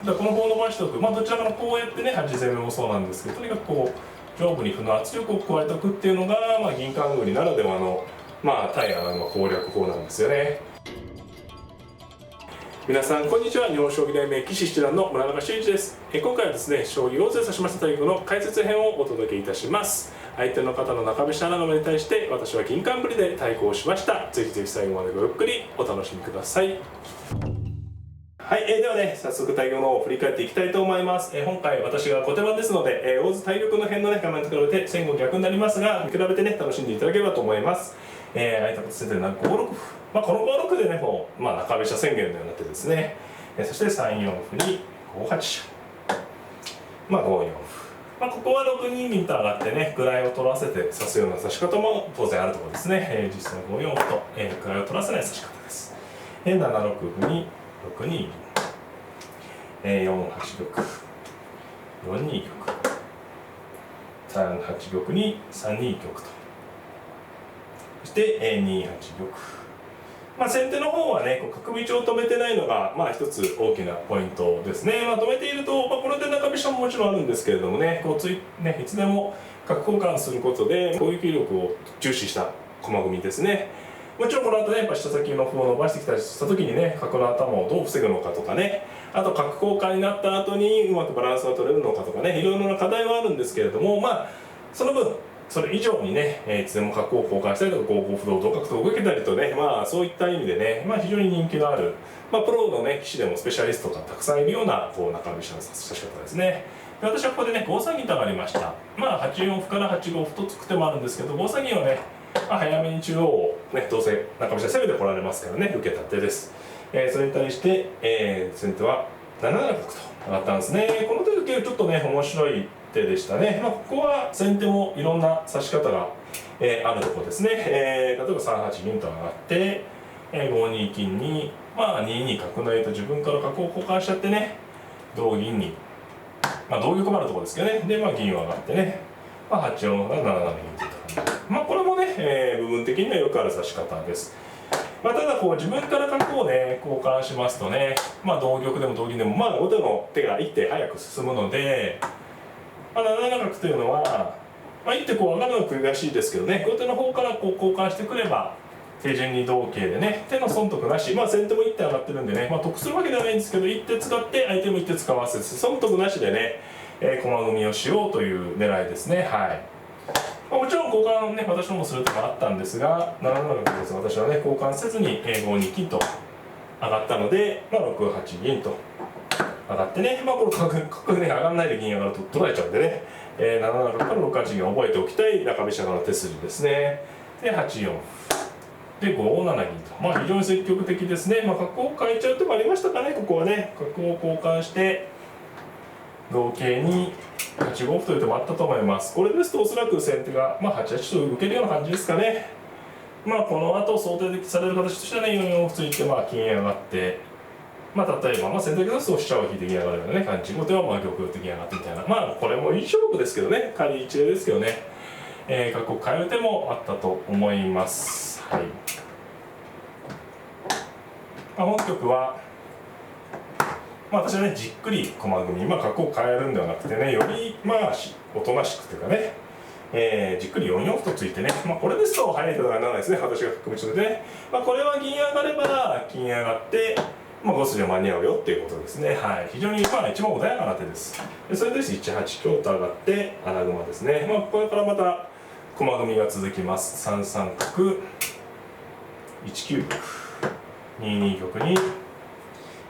からこの歩を伸ばしておく、どちらかのこうやってね8攻めもそうなんですけど、とにかくこう上部に歩の圧力を加えておくっていうのが、銀冠売りならではの対穴熊攻略法なんですよね。皆さんこんにちは。日本将棋大名棋士七段の村中修一です。今回はですね、将棋を指しました対局の解説編をお届けいたします。相手の方の中飛車穴熊に対して私は銀冠で対抗しました。ぜひぜひ最後までごゆっくりお楽しみください。はい、ではね、早速対局の方を振り返っていきたいと思います。今回私が後手番ですので、大津体力の辺のね、画面と比べて先後逆になりますが、比べてね、楽しんでいただければと思います。相手の先手で5六歩。この5六歩でね、もう、中飛車宣言のようになってですね、そして3四歩に5八飛車。5四歩。ここは6二銀と上がってね、位を取らせて指すような指し方も当然あるところですね。実際5四歩と、位を取らせない指し方です。7六歩に6二銀、4八玉、4二玉、3八玉に3二玉と、そして2八玉。先手の方はね、角道を止めてないのが一つ大きなポイントですね。止めていると、これで中飛車ももちろんあるんですけれどもね、いつでも角交換することで攻撃力を重視した駒組みですね。もちろんこの後ね、やっぱ下先の歩を伸ばしてきたりした時にね、角の頭をどう防ぐのかとかね、あと角交換になった後にうまくバランスが取れるのかとかね、いろいろな課題はあるんですけれども、その分それ以上にね、いつでも角を交換したりとか5五歩同角と動けたりとね、そういった意味でね、非常に人気のある、プロのね棋士でもスペシャリストがたくさんいるような中飛車の指し方ですね。で、私はここでね5三銀と上がりました。8四歩から8五歩と突く手もあるんですけど、5三銀はね、早めに中央をね、どうせ中飛車攻めてこられますからね、受けた手です。それに対して、先手は7七角と上がったんですね。この手だけちょっとね面白い手でしたね。ここは先手もいろんな指し方が、あるところですね。例えば3八銀と上がって、5二金に、2二角成と自分から角を交換しちゃってね、同銀に、同玉もあるところですけどね。で、銀を上がってね、8四歩が7七銀といった感じで、これもね、部分的にはよくある指し方です。ただ自分から角をね交換しますとね、同玉でも同銀でも後手の手が一手早く進むので、7七角というのは、一手上がるのは悔しいですけどね、後手の方から交換してくれば手順に同桂でね、手の損得なし、先手も一手上がってるんでね、得するわけではないんですけど、一手使って相手も一手使わせて損得なしでね、駒組みをしようという狙いですね。はい。もちろん交換ね、私のもするとかあったんですが、7七角です。私はね交換せずに5二金と上がったので、6八銀と上がってね、この角ね上がらないで銀上がると取られちゃうんでね、7七角から6八銀を覚えておきたい中飛車の手筋ですね。で8四歩で5七銀と、非常に積極的ですね。角を変えちゃう手もありましたかね。ここはね角を交換して同桂に8五歩という手もあったと思います。これですとおそらく先手が8八と受けるような感じですかね。この後想定される形としてはね、4四歩ついて金上がって、例えば先手ですと飛車を引いて銀上がるようなね感じ、後手は玉を打って銀上がってみたいな、これもいい勝負ですけどね、仮一例ですけどね、角を変える手もあったと思います。はい。本局は私はねじっくり駒組み、角を変えるんではなくてね、よりおとなしくというかね、じっくり4四歩とついてね、これですと早い手がならないですね、私が角道でね、これは銀上がれば金上がって5筋は間に合うよっていうことですね。はい、非常に一番穏やかな手です。でそれです1八香と上がって穴熊ですね。これからまた駒組みが続きます。3三角、1九玉、2二玉に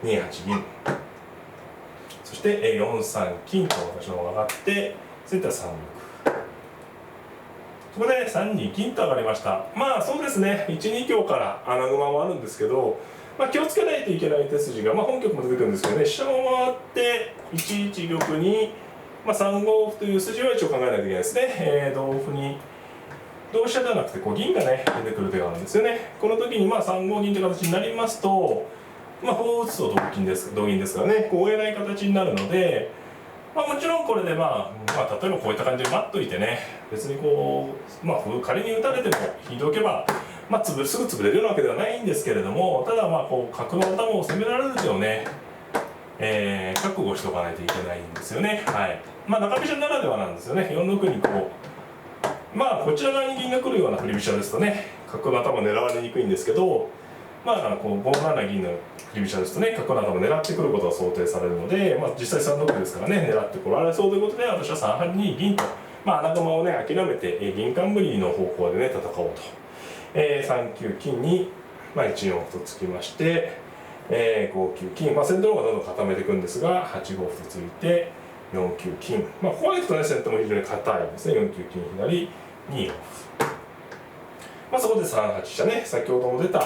2八銀、そして4三金と私の方が上がって、先手は3六。ここで3二金と上がりました。そうですね、1二香から穴熊もあるんですけど、気をつけないといけない手筋が、本局も出てくるんですけどね、飛車を回って1一玉に、3五歩という筋は一応考えないといけないですね。同歩に同飛車ではなくて銀がね出てくる手があるんですよね。この時に3五銀という形になりますと、歩を打つと同銀ですからね、追えない形になるので、もちろんこれで例えばこういった感じで待っといてね、別に歩仮に打たれても引いておけば、すぐ潰れるようなわけではないんですけれども、ただ角の頭を攻められる手をね覚悟しておかないといけないんですよね。はい。まあ中飛車ならではなんですよね。4六にこうまあこちら側に銀が来るような振り飛車ですとね、角の頭狙われにくいんですけど、まあこう5七銀の振り飛車ですとね、角の頭狙ってくることが想定されるので、まあ実際3六ですからね、狙ってこられそうということで、私は3八に銀と、まあ穴熊をね諦めて銀冠の方向でね戦おうと。3九金に、まあ、1四歩とつきまして、5九金、まあ、先手の方がどんどん固めていくんですが、8五歩とついて4九金、まあ、ここまでいくとね先手も非常に硬いんですね。4九金左2四歩、まあ、そこで3八飛車ね、先ほども出た、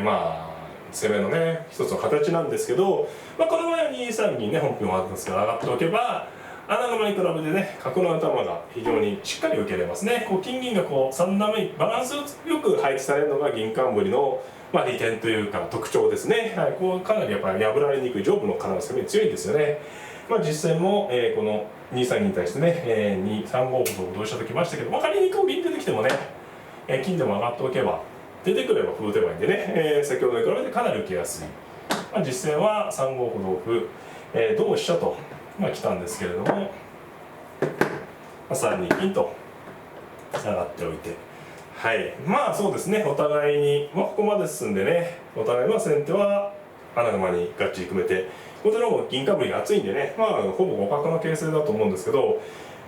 まあ攻めのね一つの形なんですけど、まあ、この場合は2三銀ね、本譜もあったんですけど上がっておけば穴熊に比べてね角の頭が非常にしっかり受けれますね。こう金銀がこう3段目にバランスよく配置されるのが銀冠のまあ利点というか特徴ですね。はい、こうかなりやっぱり破られにくい上部の金の攻めに強いんですよね。まあ実戦も、この2三銀に対してね、3五歩と同飛車ときましたけど、まあ、仮にこう銀出てきてもね、金でも上がっておけば出てくれば歩打てばいいんでね、先ほどに比べてかなり受けやすい。まあ、実戦は3五歩同歩、同飛車と、まあ、来たんですけれども、まあ、3二金と上がっておいて、はい、まあそうですね、お互いに、まあ、ここまで進んでね、お互いは先手は穴熊にがっちり組めて、こちらも銀冠が厚いんでね、まあほぼ互角の形勢だと思うんですけど、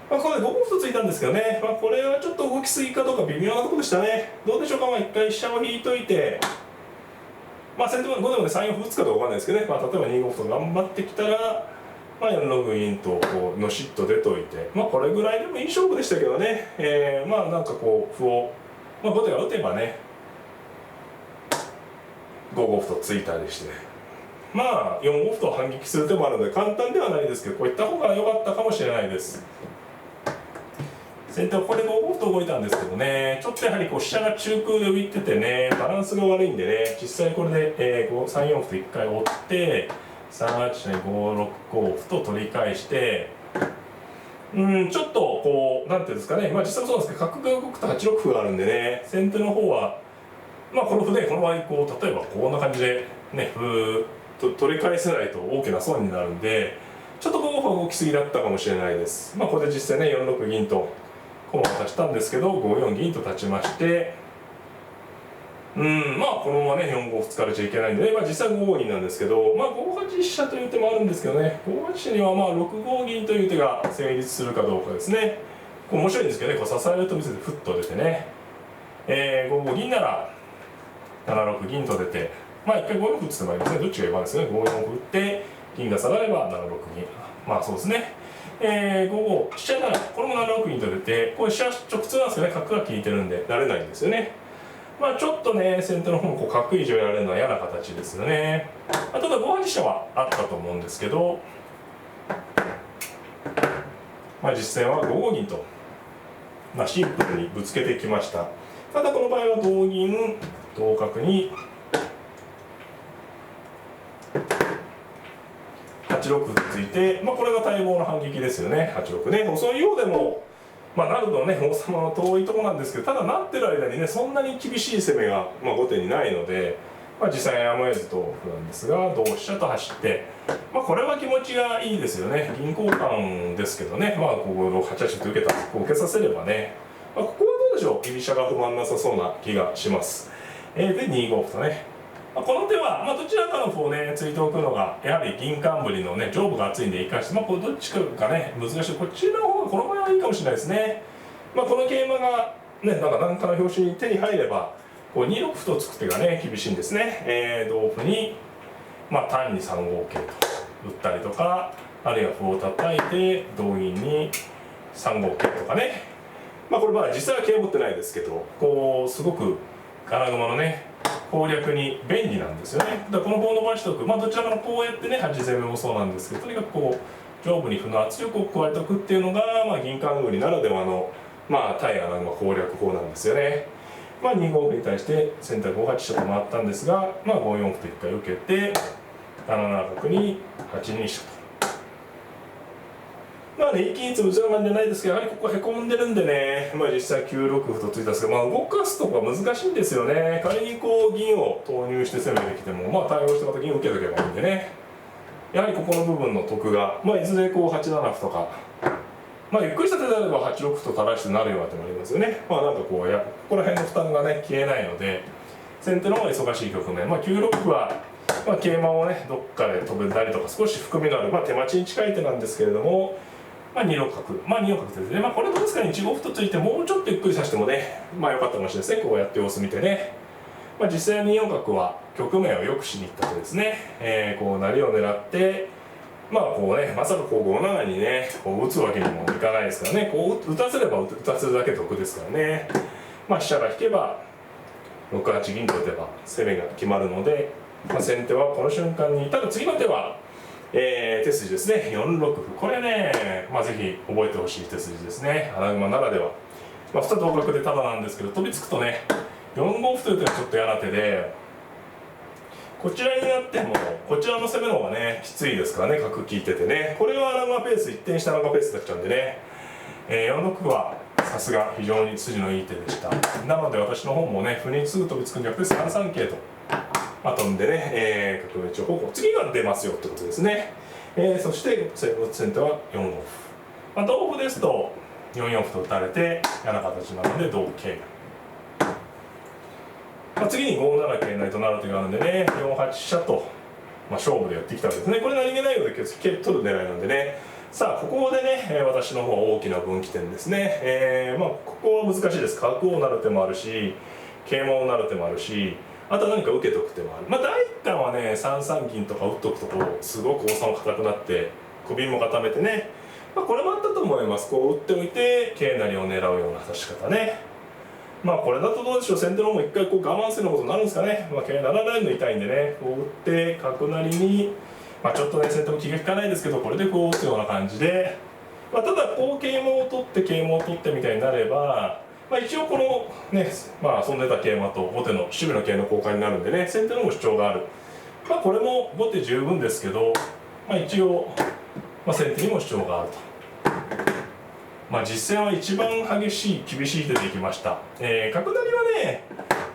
まあ、これで5五歩とついたんですけどね、まあ、これはちょっと動きすぎかどうか微妙なところでしたね。どうでしょうか、まあ、一回飛車を引いといて、まあ先手は後でもね3四歩打つかどうかわかんないですけどね、まあ、例えば2五歩と頑張ってきたら、まあ、4六銀とこうのしっと出といて、まあこれぐらいでもいい勝負でしたけどね、まあなんかこう歩を、まあ、後手が打てばね5五歩とついたりして、まあ4五歩と反撃する手もあるので簡単ではないですけど、こういった方が良かったかもしれないです。先手はここで5五歩と動いたんですけどね、ちょっとやはりこう飛車が中空で浮いててね、バランスが悪いんでね、実際これで、3四歩と1回追って3八に5六五歩と取り返して、ちょっとこうなんていうんですかね、まあ実際もそうなんですけど、角が動くと8六歩があるんでね、先手の方はまあこの歩でこの場合こう例えばこんな感じでね歩と取り返せないと大きな損になるんで、ちょっと5五歩は動きすぎだったかもしれないです。まあこれで実際ね4六銀と駒を足したんですけど、5四銀と立ちまして、まあこのままね4五歩突かれちゃいけないんでね、まあ実際5五銀なんですけど、まあ5八飛車という手もあるんですけどね、5八飛車にはまあ6五銀という手が成立するかどうかですね。こう面白いんですけどね、こう支えると見せてフッと出てね、5五銀なら7六銀と出て、まあ一回5四歩打つ手もありますね。どっちがいいかですね。5四歩打って銀が下がれば7六銀、まあそうですね。5五飛車ならこれも7六銀と出て、これ飛車直通なんですよね。角が効いてるんで慣れないんですよね。まあちょっとね先手の方もこう角以上やられるのは嫌な形ですよね。ただ5八飛車はあったと思うんですけど、まあ実戦は5五銀と、まあ、シンプルにぶつけてきました。ただこの場合は同銀同角に8六歩とついて、まあ、これが待望の反撃ですよね。8六ね、遅いようでも、まあ、なるとね王様の遠いところなんですけど、ただなってる間にねそんなに厳しい攻めが、まあ、後手にないので、まあ、実際やむを得ず同歩なんですが、同飛車と走って、まあ、これは気持ちがいいですよね。銀交換ですけどね、まあ、ここ8八と受けたこう受けさせればね、まあ、ここはどうでしょう、居飛車が不満なさそうな気がします。で2五歩とね、まあ、この手は、まあ、どちらかの歩をね突いておくのがやはり銀冠のね上部が厚いんで生かして、まあ、これどっちかがね難しい、こっちの方がこの場合はいいかもしれないですね。まあ、この桂馬がねなんか何かの拍子に手に入ればこう2六歩と突く手がね厳しいんですね。同歩にまあ単に3五桂と打ったりとか、あるいは歩を叩いて同銀に3五桂とかね、まあこれまあ実際は桂持ってないですけど、こうすごく金駒のね攻略に便利なんですよね。だからこの歩を伸ばしておく、まあどちらかのこうやってね端攻めもそうなんですけど、とにかくこう上部に歩の圧力を加えておくっていうのが、まあ、銀冠ならではのまあ対穴熊攻略法なんですよね。まあ2五歩に対して先手は5八飛車と回ったんですが、まあ5四歩と一回受けて7七角に8二飛車と。まあね、一気に打つ難しい感じじゃないですけど、やはりここへこんでるんでね、まあ実際9六歩とついたんですけど、まあ動かすとこは難しいんですよね。仮にこう銀を投入して攻めてきても、まあ対応してまた銀を受けとけばいいんでね。やはりここの部分の得が、いずれこう8七歩とか、ゆっくりした手であれば8六歩と垂らしてなるような手もありますよね。なんかここら辺の負担がね消えないので、先手の方が忙しい局面、9六歩は、桂馬をねどっかで飛べたりとか少し含みのある、手待ちに近い手なんですけれども、2六角、2四角ですね。これどうですかね、1五歩とついてもうちょっとゆっくり指してもね、良かったかもしれないですね。こうやって様子見てね。実際2四角は局面を良くしにいった手ですね。こう成りを狙って、こうね、まさかこう5七にね、こう打つわけにもいかないですからね。こう打たせれば打たせるだけ得ですからね。飛車が引けば6八銀と打てば攻めが決まるので、先手はこの瞬間に、ただ次の手は、手筋ですね。4六歩、これね、ぜひ覚えてほしい手筋ですね。穴熊ならでは。2同角でただなんですけど、飛びつくとね、4五歩という手がちょっと嫌な手で、こちらになってもこちらの攻めの方がねきついですからね、角効いててね、これは穴熊ペース、一転した穴熊ペースになっちゃうんでね、4六歩はさすが非常に筋のいい手でした。なので私の方もね、歩にすぐ飛びつくんじゃなくて3三桂と、飛んでね、角の一応方向、次が出ますよってことですね。そして先手は4五歩、同歩ですと4四歩と打たれて嫌な形なので同桂。次に5七桂成となる手があるんでね、4八飛車と、勝負でやってきたわけですね。これ何気ないようで桂取る狙いなんでね。さあここでね、私の方は大きな分岐点ですね。ここは難しいです。角を成る手もあるし、桂馬を成る手もあるし、あとは何か受けとく手もある。第一感はね、3三銀とか打っとくとこうすごく王様硬くなって首も固めてね、これもあったと思います。こう打っておいて桂成を狙うような指し方ね。これだとどうでしょう、先手の方も一回こう我慢するようなことになるんですかね。桂7ラインの痛いんでね、こう打って角成に、ちょっとね先手も気が利かないですけど、これでこう打つような感じで、ただこう桂馬を取って桂馬を取ってみたいになれば、一応このね、遊んでた桂馬と後手の守備の桂の交換になるんでね、先手の方も主張がある。これも後手十分ですけど、一応、先手にも主張があると。実戦は一番激しい厳しい手でいきました。角成はね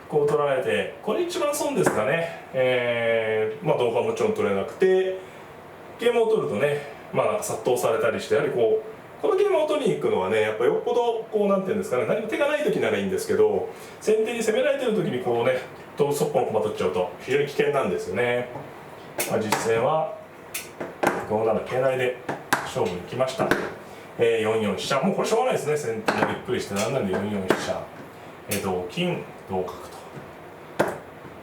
こう取られて、これ一番損ですかね。同歩はもちろん取れなくて、桂馬を取るとね殺到されたりして、やはりこの桂馬を取りに行くのはね、やっぱよっぽどこうなんていうんですかね、何も手がない時ならいいんですけど、先手に攻められてる時にこうねそっぽの駒取っちゃうと非常に危険なんですよね。実戦は5七桂成で勝負に来ました。4四飛車、もうこれしょうがないですね。先手もびっくりして7七で4四飛車、同金同角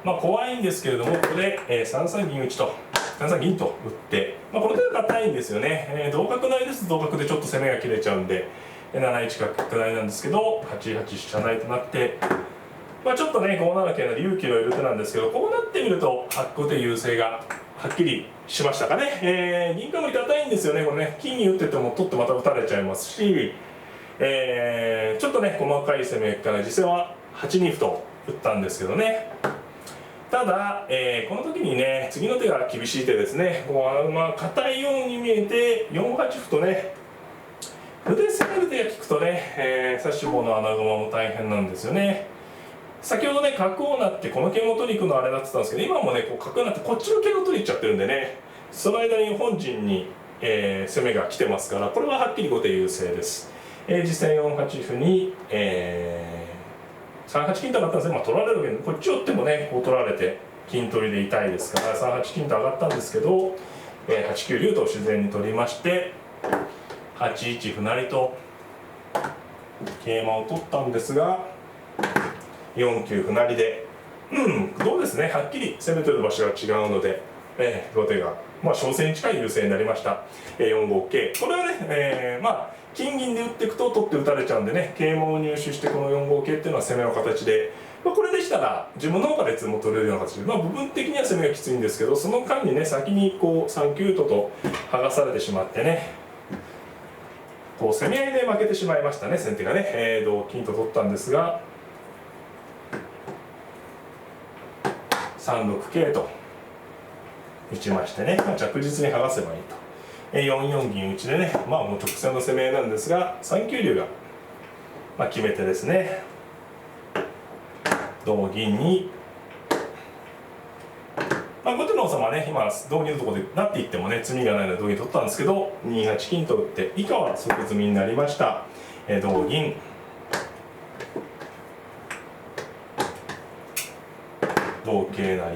と、怖いんですけれども、ここで、3三銀打ちと3三銀と打って、この手が硬いんですよね。同角成ですと同角でちょっと攻めが切れちゃうんで、7一角成なんですけど、8八飛車成となって、ちょっとね5七桂成勇気のいる手なんですけど、こうなってみると後手優勢がはっきりしましたかね。銀冠硬いんですよね。これね、金に打ってても取ってまた打たれちゃいますし、ちょっとね細かい攻めから実戦は8二歩と打ったんですけどね。ただ、この時にね次の手が厳しい手ですね。硬いように見えて4八歩とね歩で攻める手が効くとね、指し棒の穴熊も大変なんですよね。先ほどね角を成ってこの桂を取りに行くのあれだって言ったんですけど、今もねこう角を成ってこっちの桂を取りに行っちゃってるんでね、その間に本陣に、攻めが来てますから、これははっきり後手優勢です。実戦4八歩に、3八金と上がったんですね。取られるわけでこっちを打ってもねこう取られて金取りで痛いですから、3八金と上がったんですけど、8九竜と自然に取りまして、8一歩成と桂馬を取ったんですが、4九歩成で、どうですね、はっきり攻めてる場所が違うので、後手が小勢に近い優勢になりました。4五桂、これはね、金銀で打っていくと取って打たれちゃうんでね、桂馬を入手してこの4五桂っていうのは攻めの形で、これでしたら自分の方からいつも取れるような形で、部分的には攻めがきついんですけど、その間にね先にこう3九とと剥がされてしまってね、こう攻め合いで負けてしまいましたね、先手がね。同金と取ったんですが、3六桂と打ちましてね、着実に剥がせばいいと。4四銀打ちでね、もう直線の攻め合いなんですが、3九竜が、決め手ですね。同銀に、後手の王様はね今同銀のところでなっていってもね詰みがないので同銀取ったんですけど、2八金と打って以下は即詰みになりました。同銀、同桂成、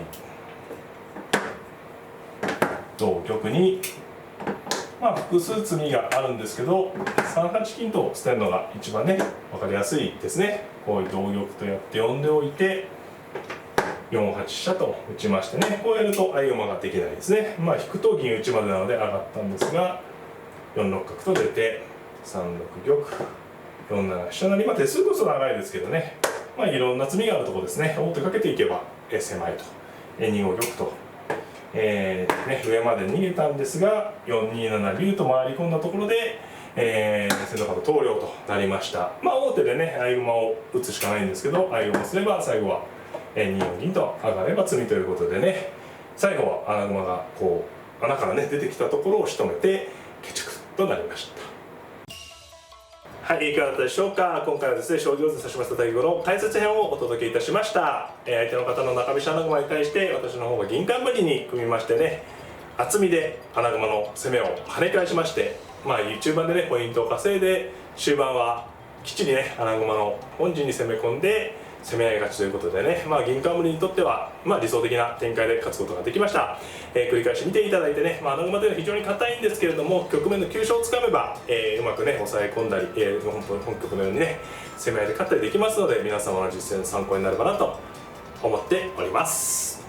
同玉に複数詰みがあるんですけど、3八金と捨てるのが一番ね分かりやすいですね。こういう同玉とやって呼んでおいて4八飛車と打ちましてね、こうやると合駒ができないですね。引くと銀打ちまでなので上がったんですが、4六角と出て3六玉、4七飛車成、手数こそ長いですけどね、いろんな詰みがあるところですね。王手かけていけば狭いと、2五玉と、上まで逃げたんですが、4二七竜と回り込んだところで、先手の方投了となりました。王手でね合駒を打つしかないんですけど、合駒すれば最後は2四銀と上がれば詰みということでね、最後は穴熊がこう穴からね出てきたところを仕留めて決着となりました。はい、いかがだったでしょうか。今回はですね、将棋を指しました対局の解説編をお届けいたしました。相手の方の中飛車穴熊に対して私の方が銀冠に組みましてね、厚みで穴熊の攻めを跳ね返しまして、中盤でねポイントを稼いで、終盤はきっちりね穴熊の本陣に攻め込んで攻め合い勝ちということでね、銀冠にとっては理想的な展開で勝つことができました。繰り返し見ていただいてね、穴熊というのは非常に硬いんですけれども、局面の急所をつかめば、うまくね抑え込んだり、本局のようにね攻め合いで勝ったりできますので、皆様の実践の参考になればなと思っております。